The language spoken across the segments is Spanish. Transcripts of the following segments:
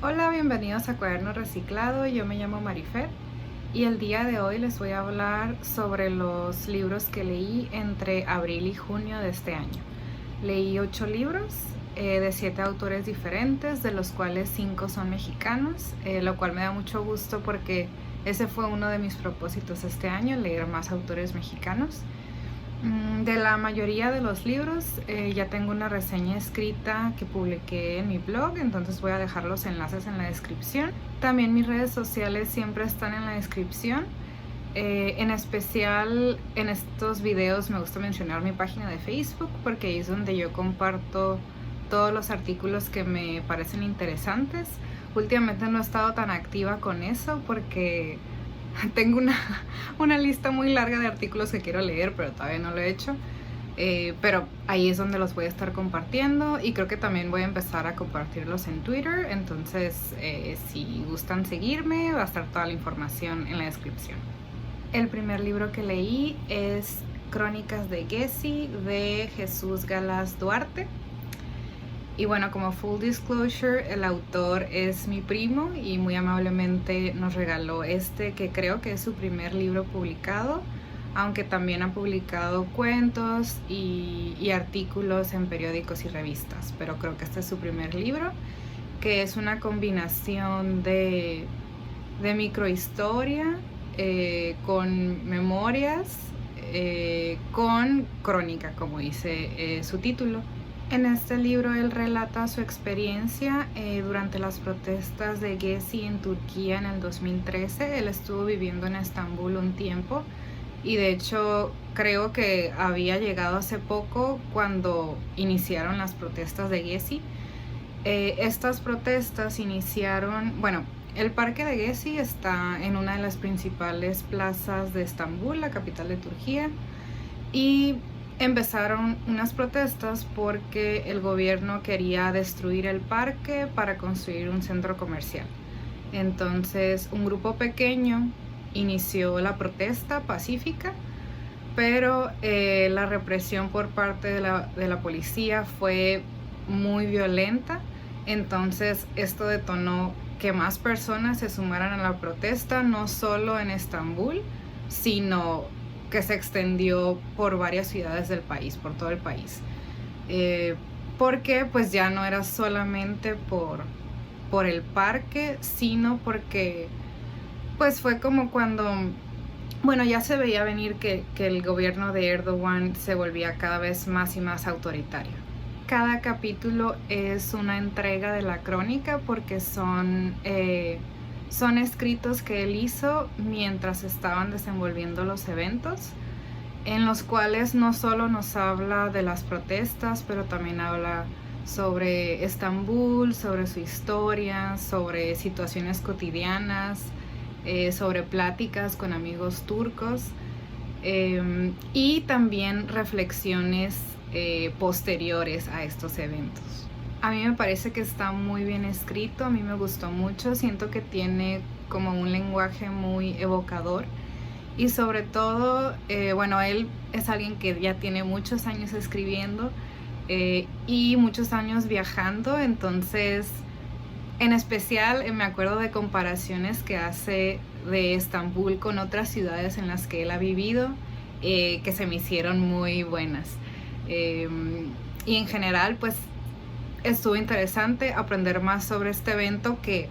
Hola, bienvenidos a Cuaderno Reciclado. Yo me llamo Marifer y el día de hoy les voy a hablar sobre los libros que leí entre abril y junio de este año. Leí 8 libros de 7 autores diferentes, de los cuales 5 son mexicanos, lo cual me da mucho gusto porque ese fue uno de mis propósitos este año, leer más autores mexicanos. De la mayoría de los libros ya tengo una reseña escrita que publiqué en mi blog, entonces voy a dejar los enlaces en la descripción. También mis redes sociales siempre están en la descripción. En especial en estos videos me gusta mencionar mi página de Facebook porque ahí es donde yo comparto todos los artículos que me parecen interesantes. Últimamente no he estado tan activa con eso porque tengo una lista muy larga de artículos que quiero leer, pero todavía no lo he hecho. Pero ahí es donde los voy a estar compartiendo y creo que también voy a empezar a compartirlos en Twitter. Entonces, si gustan seguirme, va a estar toda la información en la descripción. El primer libro que leí es Crónicas de Gessi de Jesús Galaz Duarte. Y bueno, como full disclosure, el autor es mi primo y muy amablemente nos regaló este, que creo que es su primer libro publicado, aunque también ha publicado cuentos y artículos en periódicos y revistas, pero creo que este es su primer libro, que es una combinación de microhistoria con memorias, con crónica, como dice su título. En este libro él relata su experiencia durante las protestas de Gezi en Turquía en el 2013. Él estuvo viviendo en Estambul un tiempo y de hecho creo que había llegado hace poco cuando iniciaron las protestas de Gezi. Estas protestas iniciaron, bueno, el parque de Gezi está en una de las principales plazas de Estambul, la capital de Turquía, y empezaron unas protestas porque el gobierno quería destruir el parque para construir un centro comercial. Entonces, un grupo pequeño inició la protesta pacífica, pero la represión por parte de la policía fue muy violenta. Entonces, esto detonó que más personas se sumaran a la protesta, no solo en Estambul, sino que se extendió por varias ciudades del país, por todo el país. Porque pues ya no era solamente por el parque, sino porque pues fue como cuando, bueno, ya se veía venir que el gobierno de Erdogan se volvía cada vez más y más autoritario. Cada capítulo es una entrega de la crónica porque son escritos que él hizo mientras estaban desenvolviendo los eventos, en los cuales no solo nos habla de las protestas, pero también habla sobre Estambul, sobre su historia, sobre situaciones cotidianas, sobre pláticas con amigos turcos y también reflexiones posteriores a estos eventos. A mí me parece que está muy bien escrito, a mí me gustó mucho, siento que tiene como un lenguaje muy evocador y sobre todo, bueno, él es alguien que ya tiene muchos años escribiendo y muchos años viajando, entonces en especial me acuerdo de comparaciones que hace de Estambul con otras ciudades en las que él ha vivido que se me hicieron muy buenas. Y en general pues estuvo interesante aprender más sobre este evento que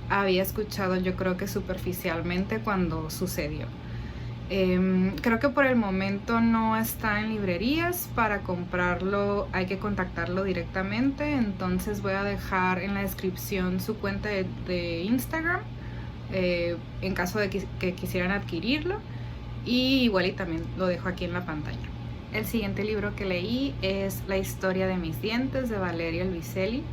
había escuchado yo creo que superficialmente cuando sucedió. Creo que por el momento no está en librerías. Para comprarlo hay que contactarlo directamente, entonces voy a dejar en la descripción su cuenta de Instagram en caso de que quisieran adquirirlo, y igual y también lo dejo aquí en la pantalla. El siguiente libro que leí es La historia de mis dientes de Valeria Luiselli.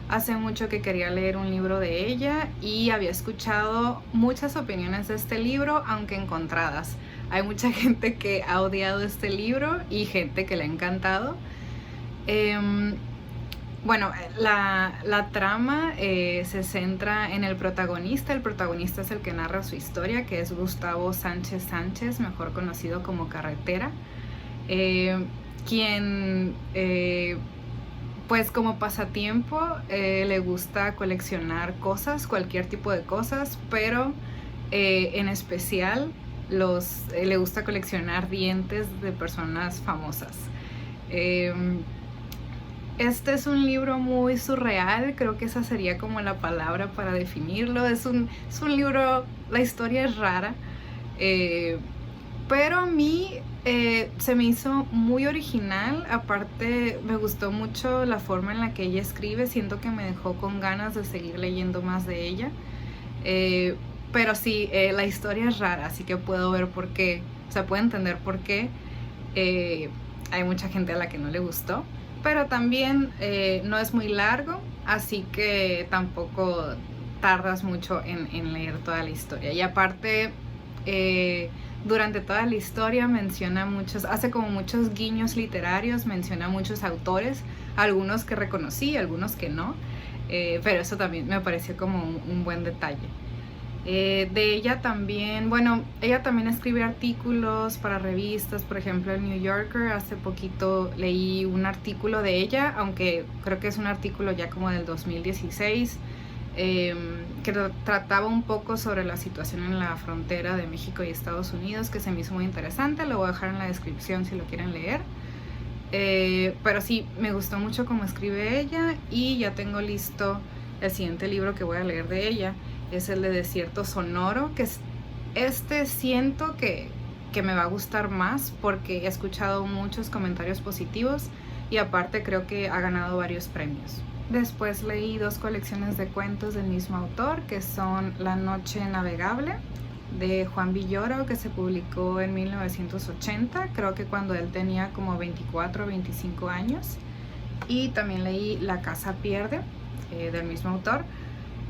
Hace mucho que quería leer un libro de ella y había escuchado muchas opiniones de este libro, aunque encontradas. Hay mucha gente que ha odiado este libro y gente que le ha encantado. Bueno, la trama se centra en el protagonista. El protagonista es el que narra su historia, que es Gustavo Sánchez Sánchez, mejor conocido como Carretera, quien pues como pasatiempo le gusta coleccionar cosas, cualquier tipo de cosas, pero en especial le gusta coleccionar dientes de personas famosas. Eh, este es un libro muy surreal, creo que esa sería como la palabra para definirlo. Es un libro, la historia es rara, pero a mí se me hizo muy original. Aparte me gustó mucho la forma en la que ella escribe, siento que me dejó con ganas de seguir leyendo más de ella. Pero sí, la historia es rara, así que puedo ver por qué, o sea, puedo entender por qué hay mucha gente a la que no le gustó. Pero también no es muy largo, así que tampoco tardas mucho en leer toda la historia. Y aparte, durante toda la historia hace como muchos guiños literarios, menciona muchos autores, algunos que reconocí, algunos que no, pero eso también me pareció como un buen detalle. De ella también, bueno, ella también escribe artículos para revistas, por ejemplo el New Yorker. Hace poquito leí un artículo de ella, aunque creo que es un artículo ya como del 2016, que trataba un poco sobre la situación en la frontera de México y Estados Unidos, que se me hizo muy interesante. Lo voy a dejar en la descripción si lo quieren leer. Pero sí, me gustó mucho cómo escribe ella, y ya tengo listo el siguiente libro que voy a leer de ella. Es el de Desierto Sonoro, que siento que me va a gustar más porque he escuchado muchos comentarios positivos, y aparte creo que ha ganado varios premios. Después leí 2 colecciones de cuentos del mismo autor, que son La Noche Navegable, de Juan Villoro, que se publicó en 1980, creo que cuando él tenía como 24 o 25 años. Y también leí La Casa Pierde, del mismo autor.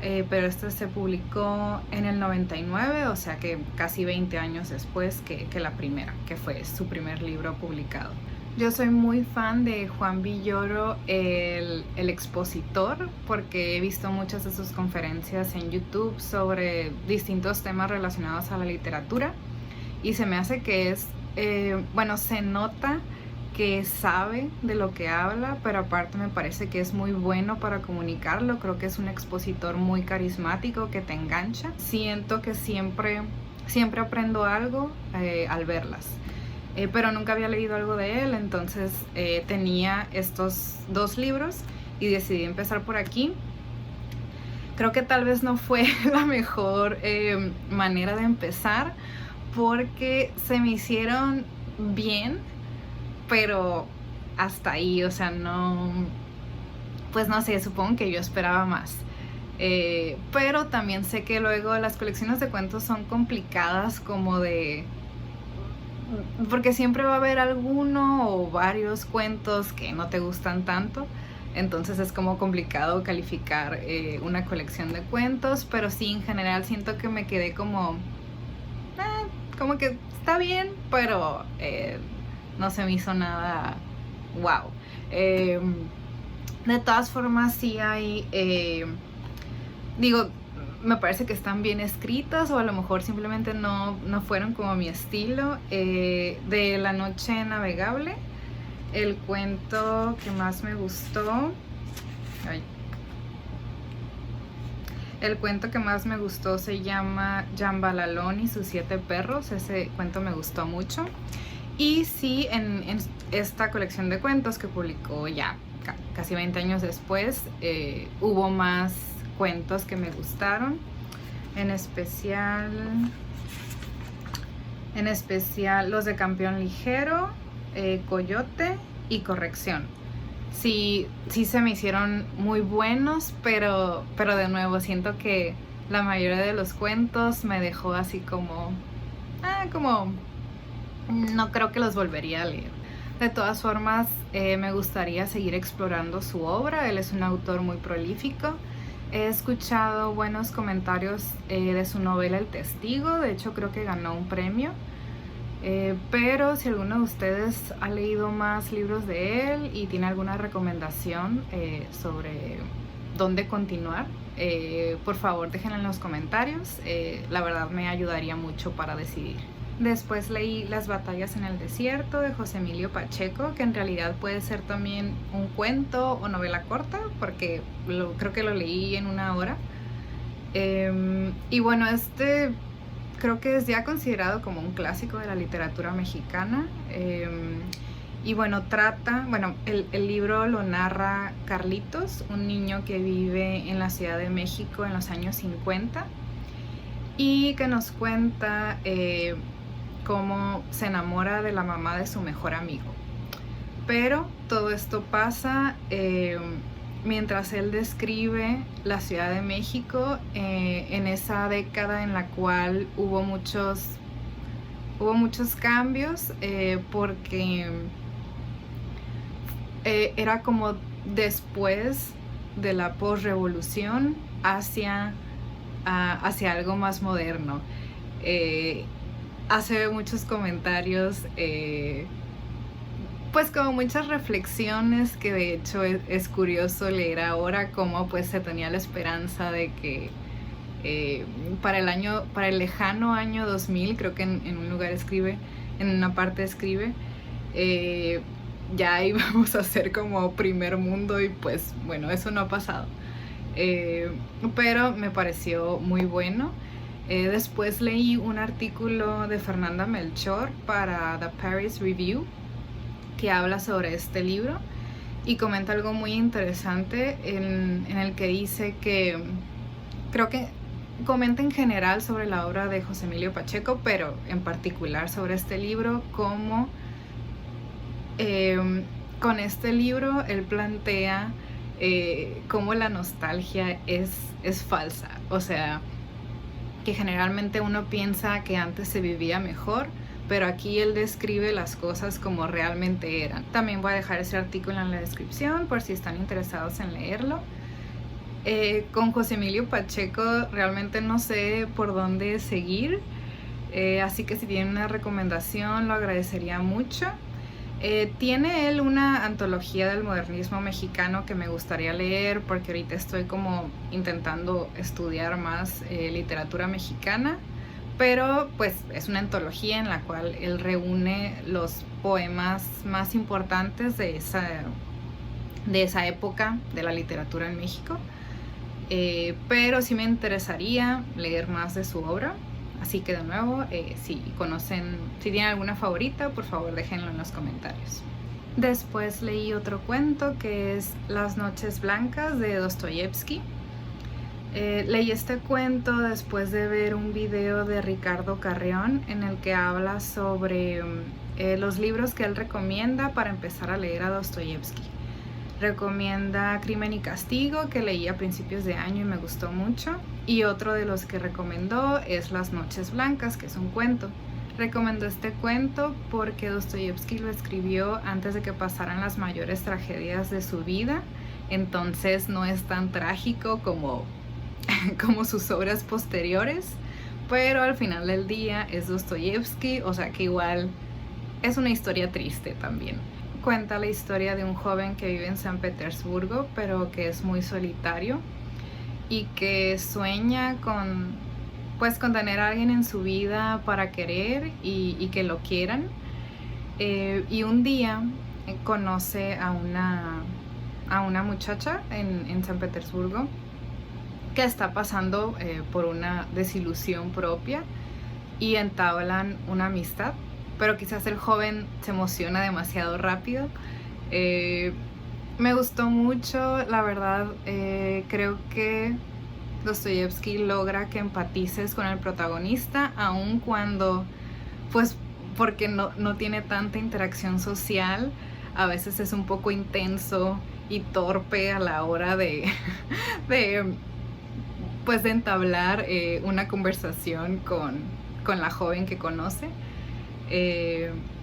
Pero este se publicó en el 99, o sea que casi 20 años después que la primera, que fue su primer libro publicado. Yo soy muy fan de Juan Villoro, el expositor, porque he visto muchas de sus conferencias en YouTube sobre distintos temas relacionados a la literatura, y se me hace que se nota que sabe de lo que habla, pero aparte me parece que es muy bueno para comunicarlo. Creo que es un expositor muy carismático que te engancha. Siento que siempre aprendo algo al verlas. Pero nunca había leído algo de él, entonces tenía estos 2 libros y decidí empezar por aquí. Creo que tal vez no fue la mejor manera de empezar, porque se me hicieron bien, pero hasta ahí, o sea, pues no sé, supongo que yo esperaba más. Pero también sé que luego las colecciones de cuentos son complicadas, porque siempre va a haber alguno o varios cuentos que no te gustan tanto, entonces es como complicado calificar una colección de cuentos. Pero sí, en general siento que me quedé como que está bien, pero no se me hizo nada wow. De todas formas, sí hay, me parece que están bien escritas, o a lo mejor simplemente no fueron como mi estilo. De La Noche Navegable, el cuento que más me gustó, se llama Jambalalón y sus 7 perros. Ese cuento me gustó mucho. Y sí, en esta colección de cuentos que publicó ya casi 20 años después, hubo más cuentos que me gustaron. En especial los de Campeón Ligero, Coyote y Corrección. Sí se me hicieron muy buenos, pero de nuevo siento que la mayoría de los cuentos me dejó así como no creo que los volvería a leer. De todas formas, me gustaría seguir explorando su obra. Él es un autor muy prolífico. He escuchado buenos comentarios de su novela El Testigo. De hecho, creo que ganó un premio. Pero si alguno de ustedes ha leído más libros de él y tiene alguna recomendación sobre dónde continuar, por favor déjenla en los comentarios. La verdad me ayudaría mucho para decidir. Después leí Las batallas en el desierto de José Emilio Pacheco, que en realidad puede ser también un cuento o novela corta, porque creo que lo leí en una hora. Y bueno, creo que es ya considerado como un clásico de la literatura mexicana. Y bueno, el libro lo narra Carlitos, un niño que vive en la Ciudad de México en los años 50 y que nos cuenta cómo se enamora de la mamá de su mejor amigo. Pero todo esto pasa mientras él describe la Ciudad de México en esa década en la cual hubo muchos cambios, porque era como después de la posrevolución hacia algo más moderno. Hace muchos comentarios, pues como muchas reflexiones, que de hecho es curioso leer ahora cómo pues se tenía la esperanza de que para el lejano año 2000, creo que en un lugar escribe, en una parte escribe, ya íbamos a ser como primer mundo, y pues bueno, eso no ha pasado. Pero me pareció muy bueno. Después leí un artículo de Fernanda Melchor para The Paris Review que habla sobre este libro y comenta algo muy interesante en el que dice que, creo que comenta en general sobre la obra de José Emilio Pacheco, pero en particular sobre este libro, como con este libro él plantea cómo la nostalgia es falsa. O sea, que generalmente uno piensa que antes se vivía mejor, pero aquí él describe las cosas como realmente eran. También voy a dejar ese artículo en la descripción por si están interesados en leerlo. Con José Emilio Pacheco realmente no sé por dónde seguir, así que si tienen una recomendación lo agradecería mucho. Tiene él una antología del modernismo mexicano que me gustaría leer, porque ahorita estoy como intentando estudiar más literatura mexicana, pero pues es una antología en la cual él reúne los poemas más importantes de esa época de la literatura en México. Pero sí me interesaría leer más de su obra. Así que de nuevo, si tienen alguna favorita, por favor déjenlo en los comentarios. Después leí otro cuento que es Las noches blancas de Dostoyevsky. Leí este cuento después de ver un video de Ricardo Carrión en el que habla sobre los libros que él recomienda para empezar a leer a Dostoyevsky. Recomienda Crimen y Castigo, que leí a principios de año y me gustó mucho. Y otro de los que recomendó es Las noches blancas, que es un cuento. Recomendó este cuento porque Dostoyevsky lo escribió antes de que pasaran las mayores tragedias de su vida. Entonces no es tan trágico como sus obras posteriores. Pero al final del día es Dostoyevsky, o sea que igual es una historia triste también. Cuenta la historia de un joven que vive en San Petersburgo, pero que es muy solitario y que sueña con tener a alguien en su vida para querer y que lo quieran. Y un día conoce a una muchacha en San Petersburgo que está pasando por una desilusión propia y entablan una amistad. Pero quizás el joven se emociona demasiado rápido. Me gustó mucho, la verdad. Creo que Dostoyevsky logra que empatices con el protagonista, aun cuando, pues, porque no tiene tanta interacción social, a veces es un poco intenso y torpe a la hora de entablar una conversación con la joven que conoce.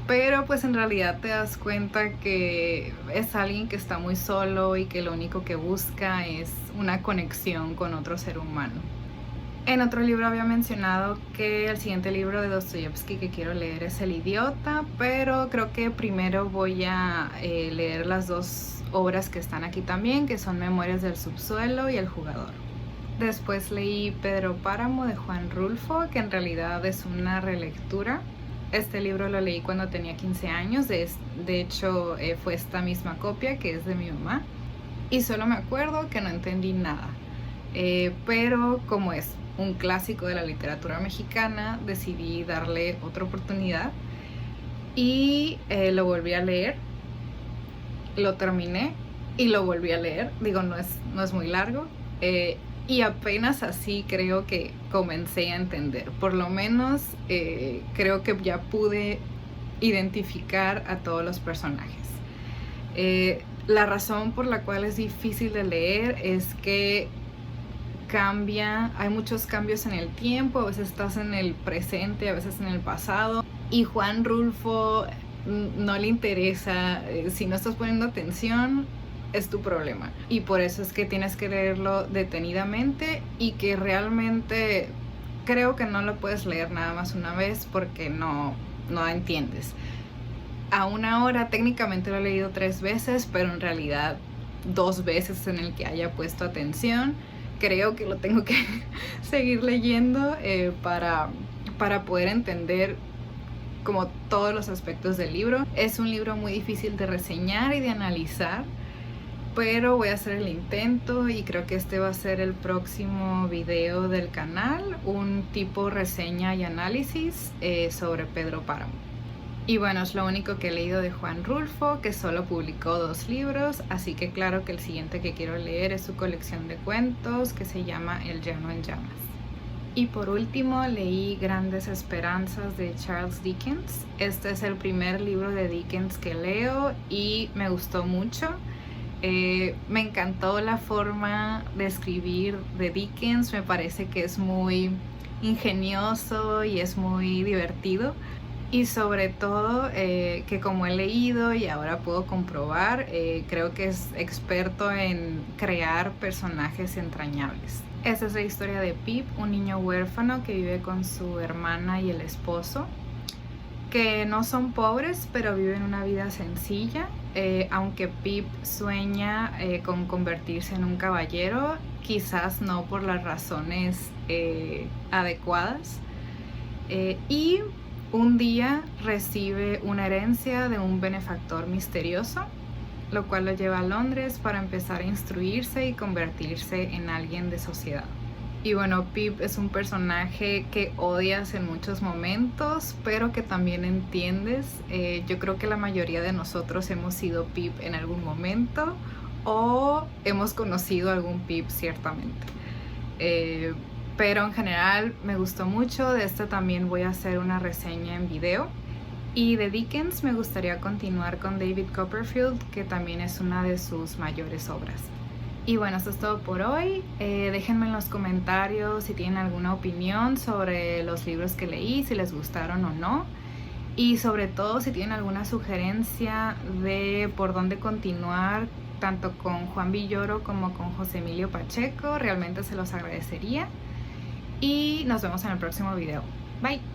Pero pues en realidad te das cuenta que es alguien que está muy solo y que lo único que busca es una conexión con otro ser humano. En otro libro había mencionado que el siguiente libro de Dostoyevsky que quiero leer es El idiota, pero creo que primero voy a leer las dos obras que están aquí también, que son Memorias del subsuelo y El jugador. Después leí Pedro Páramo de Juan Rulfo, que en realidad es una relectura Este libro lo leí cuando tenía 15 años, de hecho fue esta misma copia que es de mi mamá, y solo me acuerdo que no entendí nada. Pero como es un clásico de la literatura mexicana, decidí darle otra oportunidad y lo volví a leer, lo terminé y lo volví a leer. Digo, no es muy largo, y apenas así creo que comencé a entender. Por lo menos creo que ya pude identificar a todos los personajes. La razón por la cual es difícil de leer es que hay muchos cambios en el tiempo, a veces estás en el presente, a veces en el pasado, y Juan Rulfo no le interesa. Si no estás poniendo atención, es tu problema, y por eso es que tienes que leerlo detenidamente, y que realmente creo que no lo puedes leer nada más una vez porque no entiendes. Aún ahora técnicamente lo he leído 3 veces, pero en realidad 2 veces en el que haya puesto atención. Creo que lo tengo que seguir leyendo para poder entender como todos los aspectos del libro. Es un libro muy difícil de reseñar y de analizar, pero voy a hacer el intento, y creo que este va a ser el próximo video del canal, un tipo reseña y análisis sobre Pedro Páramo. Y bueno, es lo único que he leído de Juan Rulfo, que solo publicó 2 libros, así que claro que el siguiente que quiero leer es su colección de cuentos, que se llama El llano en llamas. Y por último leí Grandes Esperanzas de Charles Dickens. Este es el primer libro de Dickens que leo y me gustó mucho. Me encantó la forma de escribir de Dickens, me parece que es muy ingenioso y es muy divertido. Y sobre todo que como he leído y ahora puedo comprobar, creo que es experto en crear personajes entrañables. Esta es la historia de Pip, un niño huérfano que vive con su hermana y el esposo, que no son pobres, pero viven una vida sencilla. Aunque Pip sueña con convertirse en un caballero, quizás no por las razones adecuadas. Y un día recibe una herencia de un benefactor misterioso, lo cual lo lleva a Londres para empezar a instruirse y convertirse en alguien de sociedad. Y bueno, Pip es un personaje que odias en muchos momentos, pero que también entiendes. Yo creo que la mayoría de nosotros hemos sido Pip en algún momento, o hemos conocido algún Pip ciertamente. Pero en general me gustó mucho. De este también voy a hacer una reseña en video. Y de Dickens me gustaría continuar con David Copperfield, que también es una de sus mayores obras. Y bueno, esto es todo por hoy. Déjenme en los comentarios si tienen alguna opinión sobre los libros que leí, si les gustaron o no. Y sobre todo si tienen alguna sugerencia de por dónde continuar, tanto con Juan Villoro como con José Emilio Pacheco. Realmente se los agradecería. Y nos vemos en el próximo video. Bye.